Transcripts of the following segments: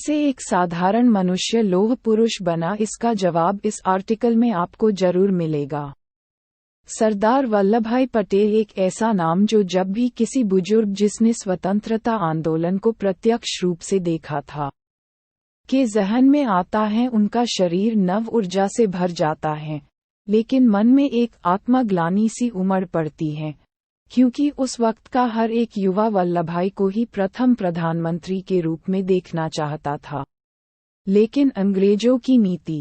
कैसे एक साधारण मनुष्य लौह पुरुष बना, इसका जवाब इस आर्टिकल में आपको जरूर मिलेगा। सरदार वल्लभभाई पटेल एक ऐसा नाम जो जब भी किसी बुजुर्ग जिसने स्वतंत्रता आंदोलन को प्रत्यक्ष रूप से देखा था के जहन में आता है, उनका शरीर नव ऊर्जा से भर जाता है, लेकिन मन में एक आत्मग्लानि सी उमड़ पड़ती है, क्योंकि उस वक्त का हर एक युवा वल्लभभाई को ही प्रथम प्रधानमंत्री के रूप में देखना चाहता था। लेकिन अंग्रेजों की नीति,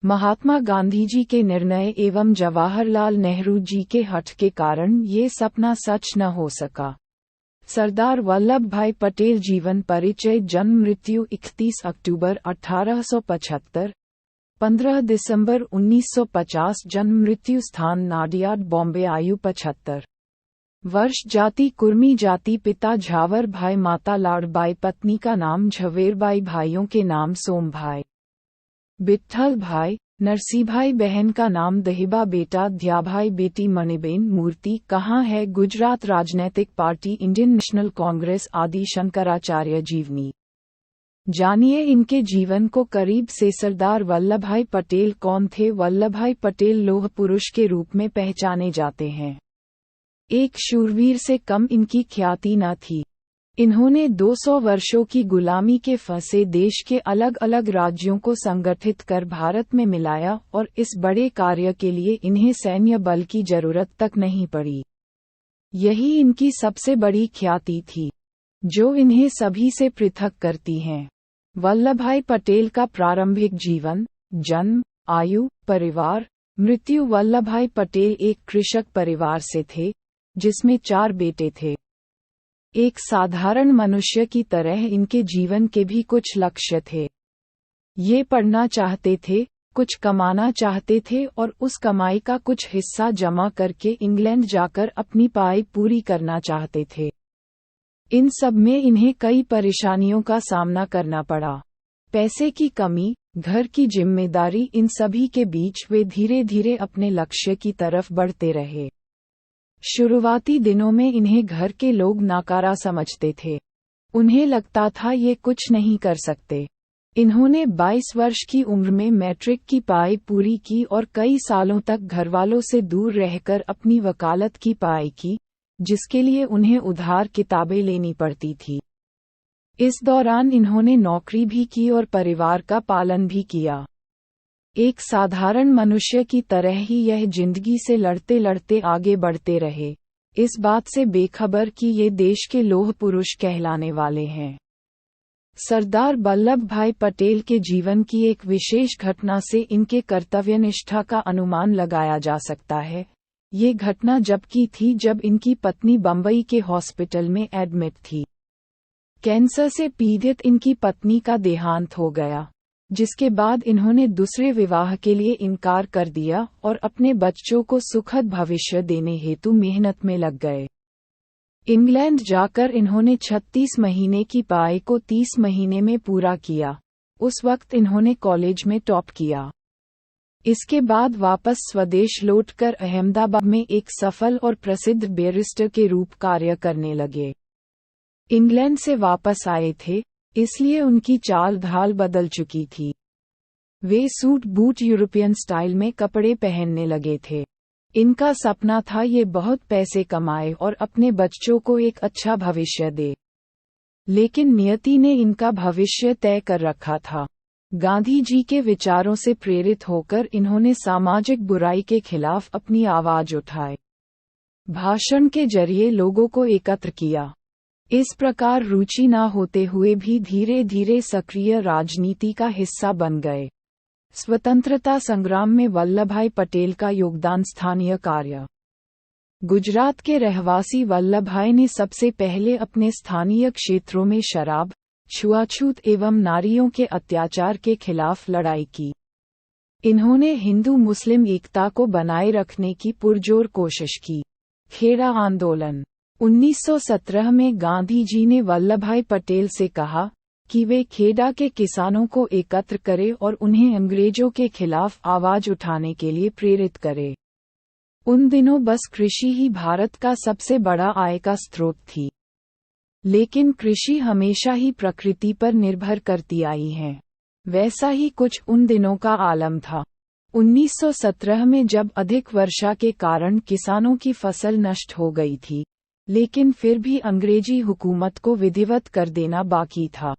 महात्मा गांधी जी के निर्णय एवं जवाहरलाल नेहरू जी के हठ के कारण ये सपना सच न हो सका। सरदार वल्लभभाई पटेल जीवन परिचय। जन्म मृत्यु 31 अक्टूबर 1875, 15 दिसंबर 1950। जन्म मृत्यु स्थान नाडियाड, बॉम्बे। आयु 75 वर्ष। जाति कुर्मी जाति। पिता झावर भाई, माता लाडबाई। पत्नी का नाम झवेरबाई। भाइयों के नाम सोमभाई, विट्ठल भाई, नरसीभाई। बहन का नाम दहिबा। बेटा ध्याभाई, बेटी मणिबेन। मूर्ति कहाँ है? गुजरात। राजनैतिक पार्टी इंडियन नेशनल कांग्रेस। आदि शंकराचार्य जीवनी। जानिए इनके जीवन को करीब से। सरदार वल्लभभाई पटेल कौन थे? वल्लभभाई पटेल लौह पुरुष के रूप में पहचाने जाते हैं। एक शूरवीर से कम इनकी ख्याति न थी। इन्होंने 200 वर्षों की गुलामी के फंसे देश के अलग अलग राज्यों को संगठित कर भारत में मिलाया, और इस बड़े कार्य के लिए इन्हें सैन्य बल की जरूरत तक नहीं पड़ी। यही इनकी सबसे बड़ी ख्याति थी, जो इन्हें सभी से पृथक करती है। वल्लभभाई पटेल का प्रारंभिक जीवन, जन्म, आयु, परिवार, मृत्यु। वल्लभभाई पटेल एक कृषक परिवार से थे, जिसमें 4 बेटे थे। एक साधारण मनुष्य की तरह इनके जीवन के भी कुछ लक्ष्य थे। ये पढ़ना चाहते थे, कुछ कमाना चाहते थे, और उस कमाई का कुछ हिस्सा जमा करके इंग्लैंड जाकर अपनी पढ़ाई पूरी करना चाहते थे। इन सब में इन्हें कई परेशानियों का सामना करना पड़ा। पैसे की कमी, घर की जिम्मेदारी, इन सभी के बीच वे धीरे धीरे अपने लक्ष्य की तरफ बढ़ते रहे। शुरुआती दिनों में इन्हें घर के लोग नाकारा समझते थे। उन्हें लगता था ये कुछ नहीं कर सकते। इन्होंने 22 वर्ष की उम्र में मैट्रिक की पढ़ाई पूरी की और कई सालों तक घरवालों से दूर रहकर अपनी वकालत की पढ़ाई की, जिसके लिए उन्हें उधार किताबें लेनी पड़ती थी। इस दौरान इन्होंने नौकरी भी की और परिवार का पालन भी किया। एक साधारण मनुष्य की तरह ही यह जिंदगी से लड़ते लड़ते आगे बढ़ते रहे, इस बात से बेखबर कि ये देश के लौह पुरुष कहलाने वाले हैं। सरदार वल्लभभाई पटेल के जीवन की एक विशेष घटना से इनके कर्तव्यनिष्ठा का अनुमान लगाया जा सकता है। ये घटना जब की थी जब इनकी पत्नी बम्बई के हॉस्पिटल में एडमिट थी। कैंसर से पीड़ित इनकी पत्नी का देहांत हो गया, जिसके बाद इन्होंने दूसरे विवाह के लिए इनकार कर दिया और अपने बच्चों को सुखद भविष्य देने हेतु मेहनत में लग गए। इंग्लैंड जाकर इन्होंने 36 महीने की पढ़ाई को 30 महीने में पूरा किया। उस वक्त इन्होंने कॉलेज में टॉप किया। इसके बाद वापस स्वदेश लौटकर अहमदाबाद में एक सफल और प्रसिद्ध बैरिस्टर के रूप कार्य करने लगे। इंग्लैंड से वापस आए थे, इसलिए उनकी चाल ढाल बदल चुकी थी। वे सूट बूट यूरोपियन स्टाइल में कपड़े पहनने लगे थे। इनका सपना था ये बहुत पैसे कमाए और अपने बच्चों को एक अच्छा भविष्य दे। लेकिन नियति ने इनका भविष्य तय कर रखा था। गांधी जी के विचारों से प्रेरित होकर इन्होंने सामाजिक बुराई के खिलाफ अपनी आवाज उठाई। भाषण के जरिए लोगों को एकत्र किया। इस प्रकार रुचि न होते हुए भी धीरे धीरे सक्रिय राजनीति का हिस्सा बन गए। स्वतंत्रता संग्राम में वल्लभभाई पटेल का योगदान। स्थानीय कार्य। गुजरात के रहवासी वल्लभभाई ने सबसे पहले अपने स्थानीय क्षेत्रों में शराब, छुआछूत एवं नारियों के अत्याचार के खिलाफ लड़ाई की। इन्होंने हिंदू मुस्लिम एकता को बनाए रखने की पुरजोर कोशिश की। खेड़ा आंदोलन। 1917 में गांधी जी ने वल्लभभाई पटेल से कहा कि वे खेड़ा के किसानों को एकत्र करें और उन्हें अंग्रेजों के खिलाफ आवाज उठाने के लिए प्रेरित करें। उन दिनों बस कृषि ही भारत का सबसे बड़ा आय का स्रोत थी। लेकिन कृषि हमेशा ही प्रकृति पर निर्भर करती आई है। वैसा ही कुछ उन दिनों का आलम था। 1917 में जब अधिक वर्षा के कारण किसानों की फसल नष्ट हो गई थी, लेकिन फिर भी अंग्रेजी हुकूमत को विधिवत कर देना बाकी था।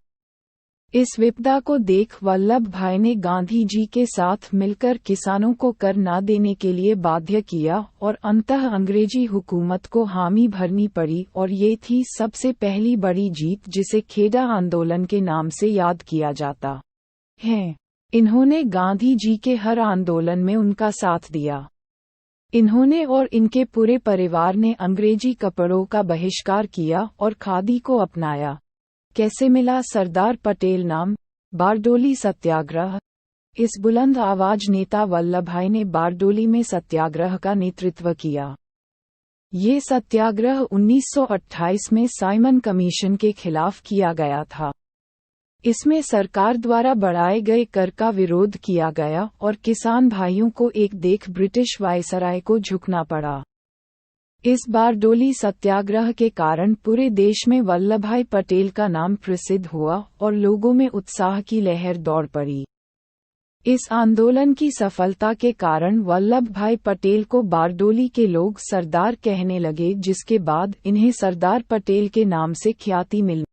इस विपदा को देख वल्लभ भाई ने गांधी जी के साथ मिलकर किसानों को कर न देने के लिए बाध्य किया और अंततः अंग्रेजी हुकूमत को हामी भरनी पड़ी, और ये थी सबसे पहली बड़ी जीत जिसे खेड़ा आंदोलन के नाम से याद किया जाता है। इन्होंने गांधी जी के हर आंदोलन में उनका साथ दिया। इन्होंने और इनके पूरे परिवार ने अंग्रेजी कपड़ों का बहिष्कार किया और खादी को अपनाया। कैसे मिला सरदार पटेल नाम? बारडोली सत्याग्रह। इस बुलंद आवाज नेता वल्लभ भाई ने बारडोली में सत्याग्रह का नेतृत्व किया। ये सत्याग्रह 1928 में साइमन कमीशन के खिलाफ किया गया था। इसमें सरकार द्वारा बढ़ाए गए कर का विरोध किया गया और किसान भाइयों को एक देख ब्रिटिश वायसराय को झुकना पड़ा। इस बारडोली सत्याग्रह के कारण पूरे देश में वल्लभ भाई पटेल का नाम प्रसिद्ध हुआ और लोगों में उत्साह की लहर दौड़ पड़ी। इस आंदोलन की सफलता के कारण वल्लभ भाई पटेल को बारडोली के लोग सरदार कहने लगे, जिसके बाद इन्हें सरदार पटेल के नाम से ख्याति मिली।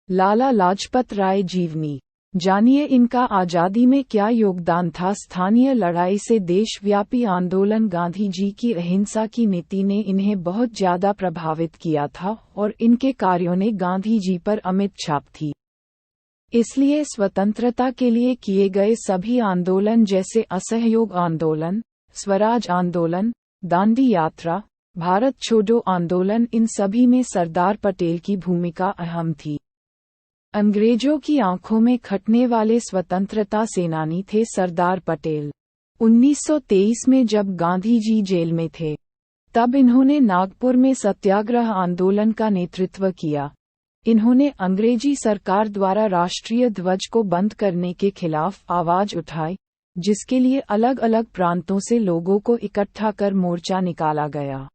लाला लाजपत राय जीवनी। जानिए इनका आज़ादी में क्या योगदान था। स्थानीय लड़ाई से देशव्यापी आंदोलन। गांधी जी की अहिंसा की नीति ने इन्हें बहुत ज्यादा प्रभावित किया था और इनके कार्यों ने गांधी जी पर अमिट छाप थी। इसलिए स्वतंत्रता के लिए किए गए सभी आंदोलन जैसे असहयोग आंदोलन, स्वराज आंदोलन, दांडी यात्रा, भारत छोड़ो आंदोलन, इन सभी में सरदार पटेल की भूमिका अहम थी। अंग्रेजों की आंखों में खटने वाले स्वतंत्रता सेनानी थे सरदार पटेल। 1923 में जब गांधी जी जेल में थे, तब इन्होंने नागपुर में सत्याग्रह आंदोलन का नेतृत्व किया। इन्होंने अंग्रेजी सरकार द्वारा राष्ट्रीय ध्वज को बंद करने के खिलाफ आवाज उठाई, जिसके लिए अलग अलग प्रांतों से लोगों को इकट्ठा कर मोर्चा निकाला गया।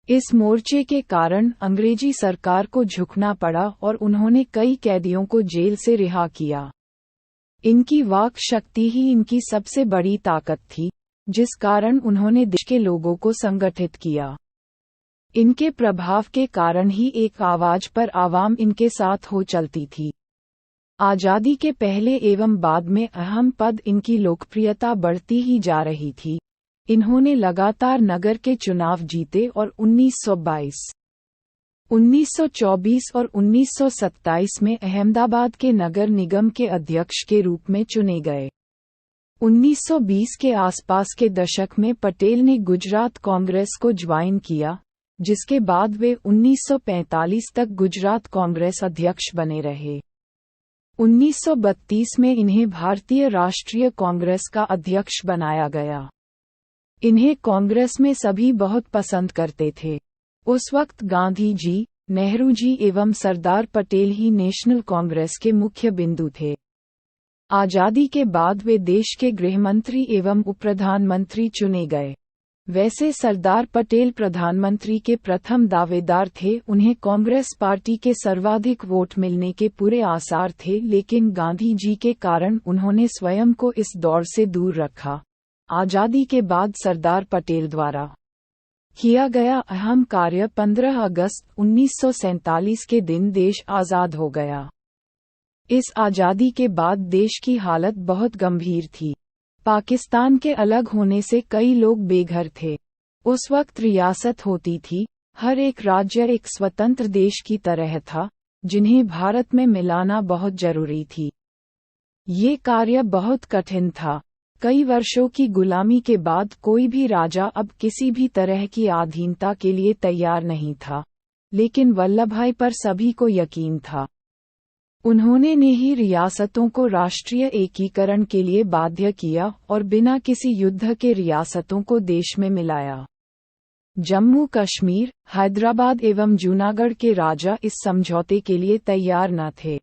इस मोर्चे के कारण अंग्रेजी सरकार को झुकना पड़ा और उन्होंने कई कैदियों को जेल से रिहा किया। इनकी वाक शक्ति ही इनकी सबसे बड़ी ताकत थी, जिस कारण उन्होंने देश के लोगों को संगठित किया। इनके प्रभाव के कारण ही एक आवाज पर आवाम इनके साथ हो चलती थी। आजादी के पहले एवं बाद में अहम पद इनकी लोकप्रियता बढ़ती ही जा रही थी। इन्होंने लगातार नगर के चुनाव जीते और 1922, 1924 और 1927 में अहमदाबाद के नगर निगम के अध्यक्ष के रूप में चुने गए। 1920 के आसपास के दशक में पटेल ने गुजरात कांग्रेस को ज्वाइन किया, जिसके बाद वे 1945 तक गुजरात कांग्रेस अध्यक्ष बने रहे। 1932 में इन्हें भारतीय राष्ट्रीय कांग्रेस का अध्यक्ष बनाया गया। इन्हें कांग्रेस में सभी बहुत पसंद करते थे। उस वक्त गांधी जी, नेहरू जी एवं सरदार पटेल ही नेशनल कांग्रेस के मुख्य बिंदु थे। आजादी के बाद वे देश के गृहमंत्री एवं उप प्रधानमंत्री चुने गए। वैसे सरदार पटेल प्रधानमंत्री के प्रथम दावेदार थे। उन्हें कांग्रेस पार्टी के सर्वाधिक वोट मिलने के पूरे आसार थे, लेकिन गांधी जी के कारण उन्होंने स्वयं को इस दौड़ से दूर रखा। आजादी के बाद सरदार पटेल द्वारा किया गया अहम कार्य 15 अगस्त 1947 के दिन देश आज़ाद हो गया। इस आज़ादी के बाद देश की हालत बहुत गंभीर थी। पाकिस्तान के अलग होने से कई लोग बेघर थे। उस वक्त रियासत होती थी, हर एक राज्य एक स्वतंत्र देश की तरह था, जिन्हें भारत में मिलाना बहुत जरूरी थी। ये कार्य बहुत कठिन था। कई वर्षों की गुलामी के बाद कोई भी राजा अब किसी भी तरह की अधीनता के लिए तैयार नहीं था, लेकिन वल्लभ भाई पर सभी को यकीन था। उन्होंने ने ही रियासतों को राष्ट्रीय एकीकरण के लिए बाध्य किया और बिना किसी युद्ध के रियासतों को देश में मिलाया। जम्मू कश्मीर, हैदराबाद एवं जूनागढ़ के राजा इस समझौते के लिए तैयार न थे।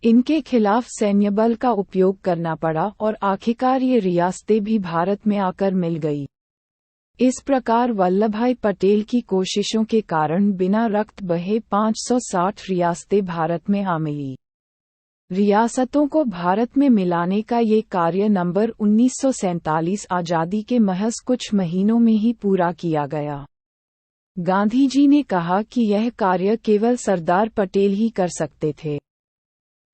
इनके खिलाफ सैन्य बल का उपयोग करना पड़ा और आखिरकार ये रियासतें भी भारत में आकर मिल गई। इस प्रकार वल्लभभाई पटेल की कोशिशों के कारण बिना रक्त बहे 560 रियासतें भारत में आ मिली। रियासतों को भारत में मिलाने का ये कार्य नंबर 1947 आज़ादी के महज कुछ महीनों में ही पूरा किया गया। गांधी जी ने कहा कि यह कार्य केवल सरदार पटेल ही कर सकते थे।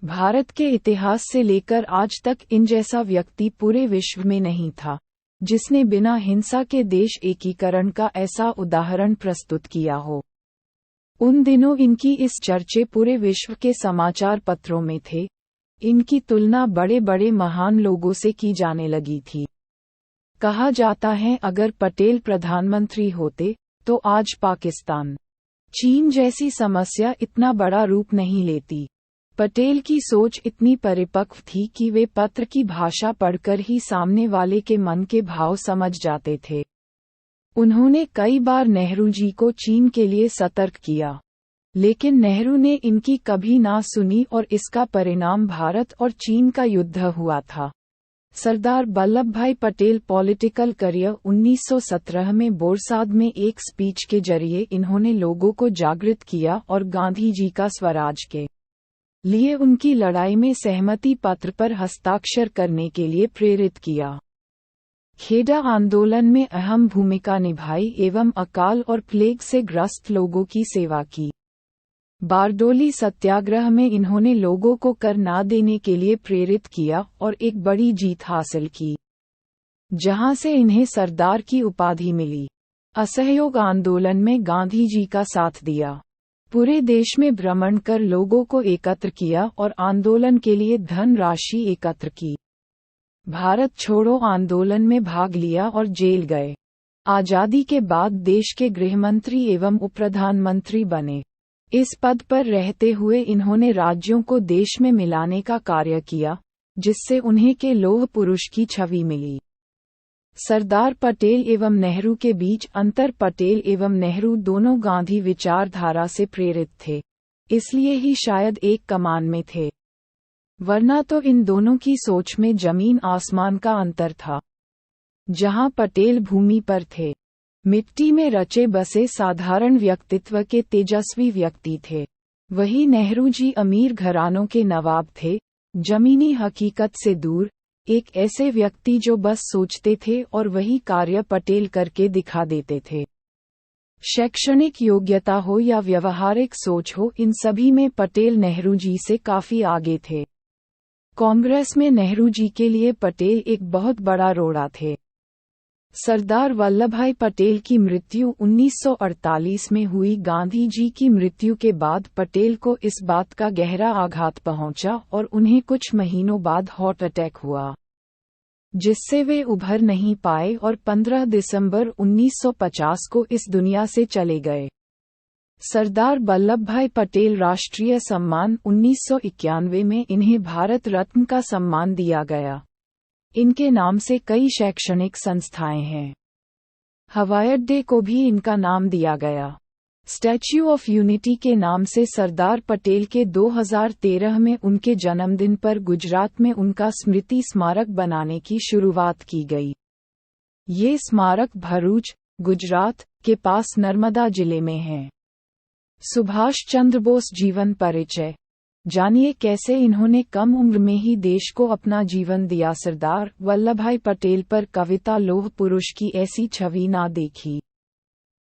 भारत के इतिहास से लेकर आज तक इन जैसा व्यक्ति पूरे विश्व में नहीं था, जिसने बिना हिंसा के देश एकीकरण का ऐसा उदाहरण प्रस्तुत किया हो। उन दिनों इनकी इस चर्चे पूरे विश्व के समाचार पत्रों में थे। इनकी तुलना बड़े बड़े महान लोगों से की जाने लगी थी। कहा जाता है अगर पटेल प्रधानमंत्री होते तो आज पाकिस्तान, चीन जैसी समस्या इतना बड़ा रूप नहीं लेती। पटेल की सोच इतनी परिपक्व थी कि वे पत्र की भाषा पढ़कर ही सामने वाले के मन के भाव समझ जाते थे। उन्होंने कई बार नेहरू जी को चीन के लिए सतर्क किया, लेकिन नेहरू ने इनकी कभी ना सुनी और इसका परिणाम भारत और चीन का युद्ध हुआ था। सरदार वल्लभभाई पटेल पॉलिटिकल करियर 1917 में बोरसाद में एक स्पीच के जरिए इन्होंने लोगों को जागृत किया और गांधी जी का स्वराज के लिए उनकी लड़ाई में सहमति पत्र पर हस्ताक्षर करने के लिए प्रेरित किया। खेड़ा आंदोलन में अहम भूमिका निभाई एवं अकाल और प्लेग से ग्रस्त लोगों की सेवा की। बारडोली सत्याग्रह में इन्होंने लोगों को कर ना देने के लिए प्रेरित किया और एक बड़ी जीत हासिल की, जहां से इन्हें सरदार की उपाधि मिली। असहयोग आंदोलन में गांधी जी का साथ दिया। पूरे देश में भ्रमण कर लोगों को एकत्र किया और आंदोलन के लिए धन राशि एकत्र की। भारत छोड़ो आंदोलन में भाग लिया और जेल गए। आजादी के बाद देश के गृहमंत्री एवं उपप्रधानमंत्री बने। इस पद पर रहते हुए इन्होंने राज्यों को देश में मिलाने का कार्य किया, जिससे उन्हें के लौह पुरुष की छवि मिली। सरदार पटेल एवं नेहरू के बीच अंतर पटेल एवं नेहरू दोनों गांधी विचारधारा से प्रेरित थे, इसलिए ही शायद एक कमान में थे, वरना तो इन दोनों की सोच में जमीन आसमान का अंतर था। जहां पटेल भूमि पर थे, मिट्टी में रचे बसे साधारण व्यक्तित्व के तेजस्वी व्यक्ति थे, वही नेहरू जी अमीर घरानों के नवाब थे, जमीनी हकीकत से दूर, एक ऐसे व्यक्ति जो बस सोचते थे और वही कार्य पटेल करके दिखा देते थे। शैक्षणिक योग्यता हो या व्यवहारिक सोच हो, इन सभी में पटेल नेहरू जी से काफी आगे थे। कांग्रेस में नेहरू जी के लिए पटेल एक बहुत बड़ा रोड़ा थे। सरदार वल्लभभाई पटेल की मृत्यु 1948 में हुई। गांधी जी की मृत्यु के बाद पटेल को इस बात का गहरा आघात पहुंचा और उन्हें कुछ महीनों बाद हार्ट अटैक हुआ, जिससे वे उभर नहीं पाए और 15 दिसंबर 1950 को इस दुनिया से चले गए। सरदार वल्लभभाई पटेल राष्ट्रीय सम्मान 1991 में इन्हें भारत रत्न का सम्मान दिया गया। इनके नाम से कई शैक्षणिक संस्थाएं हैं। हवाई अड्डे को भी इनका नाम दिया गया। स्टैच्यू ऑफ यूनिटी के नाम से सरदार पटेल के 2013 में उनके जन्मदिन पर गुजरात में उनका स्मृति स्मारक बनाने की शुरुआत की गई। ये स्मारक भरूच, गुजरात के पास नर्मदा जिले में है। सुभाष चंद्र बोस जीवन परिचय। जानिए कैसे इन्होंने कम उम्र में ही देश को अपना जीवन दिया। सरदार वल्लभभाई पटेल पर कविता लौह पुरुष की ऐसी छवि ना देखी,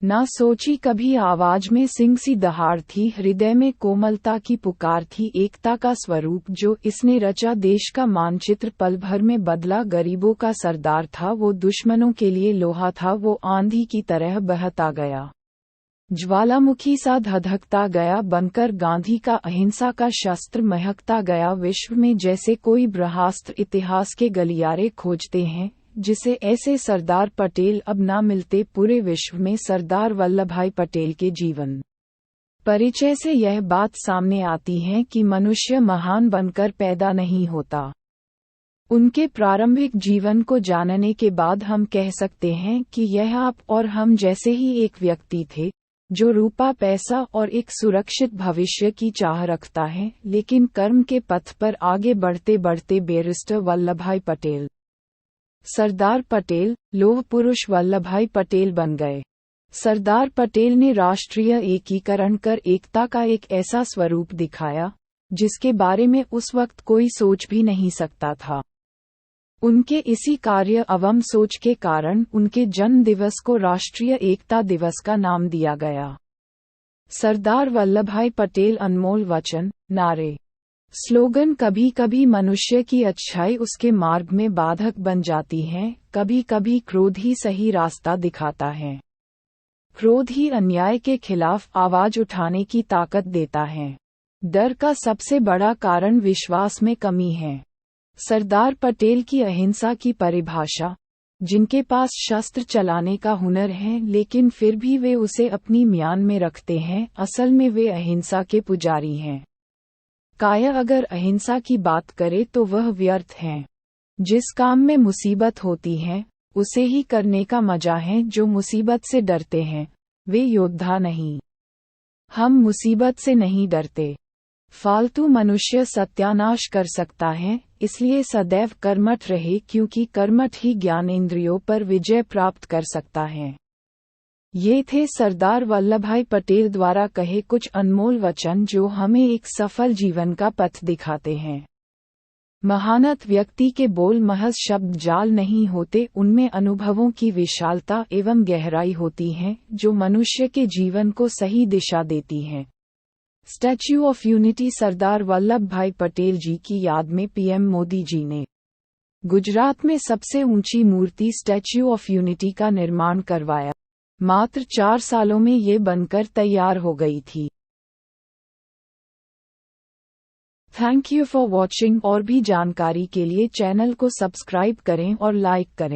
ना सोची कभी। आवाज में सिंह सी दहाड़ थी, हृदय में कोमलता की पुकार थी, एकता का स्वरूप जो इसने रचा, देश का मानचित्र पल भर में बदला। गरीबों का सरदार था वो, दुश्मनों के लिए लोहा था वो, आंधी की तरह बहता गया, ज्वालामुखी सा धधकता गया, बनकर गांधी का अहिंसा का शस्त्र महकता गया विश्व में, जैसे कोई ब्रह्मास्त्र इतिहास के गलियारे खोजते हैं, जिसे ऐसे सरदार पटेल अब ना मिलते पूरे विश्व में। सरदार वल्लभभाई पटेल के जीवन परिचय से यह बात सामने आती है कि मनुष्य महान बनकर पैदा नहीं होता। उनके प्रारंभिक जीवन को जानने के बाद हम कह सकते हैं कि यह आप और हम जैसे ही एक व्यक्ति थे, जो रूपा पैसा और एक सुरक्षित भविष्य की चाह रखता है, लेकिन कर्म के पथ पर आगे बढ़ते बढ़ते बैरिस्टर वल्लभभाई पटेल सरदार पटेल, लौह पुरुष वल्लभभाई पटेल बन गए। सरदार पटेल ने राष्ट्रीय एकीकरण कर एकता का एक ऐसा स्वरूप दिखाया, जिसके बारे में उस वक्त कोई सोच भी नहीं सकता था। उनके इसी कार्य एवं सोच के कारण उनके जन्म दिवस को राष्ट्रीय एकता दिवस का नाम दिया गया। सरदार वल्लभभाई पटेल अनमोल वचन, नारे, स्लोगन कभी कभी मनुष्य की अच्छाई उसके मार्ग में बाधक बन जाती है, कभी कभी क्रोध ही सही रास्ता दिखाता है। क्रोध ही अन्याय के खिलाफ आवाज उठाने की ताकत देता है। डर का सबसे बड़ा कारण विश्वास में कमी है। सरदार पटेल की अहिंसा की परिभाषा, जिनके पास शस्त्र चलाने का हुनर है लेकिन फिर भी वे उसे अपनी म्यान में रखते हैं, असल में वे अहिंसा के पुजारी हैं। काया अगर अहिंसा की बात करे तो वह व्यर्थ है। जिस काम में मुसीबत होती है, उसे ही करने का मजा है। जो मुसीबत से डरते हैं, वे योद्धा नहीं। हम मुसीबत से नहीं डरते। फालतू मनुष्य सत्यानाश कर सकता है, इसलिए सदैव कर्मठ रहे, क्योंकि कर्मठ ही ज्ञानेंद्रियों पर विजय प्राप्त कर सकता है। ये थे सरदार वल्लभभाई पटेल द्वारा कहे कुछ अनमोल वचन जो हमें एक सफल जीवन का पथ दिखाते हैं। महानत व्यक्ति के बोल महज शब्द जाल नहीं होते, उनमें अनुभवों की विशालता एवं गहराई होती है, जो मनुष्य के जीवन को सही दिशा देती है। Statue of unity Sardar Vallabhbhai Patel जी की याद में पीएम मोदी जी ने गुजरात में सबसे ऊंची मूर्ति स्टैच्यू ऑफ यूनिटी का निर्माण करवाया। मात्र 4 सालों में ये बनकर तैयार हो गई थी। Thank you for watching. और भी जानकारी के लिए चैनल को सब्सक्राइब करें और लाइक करें।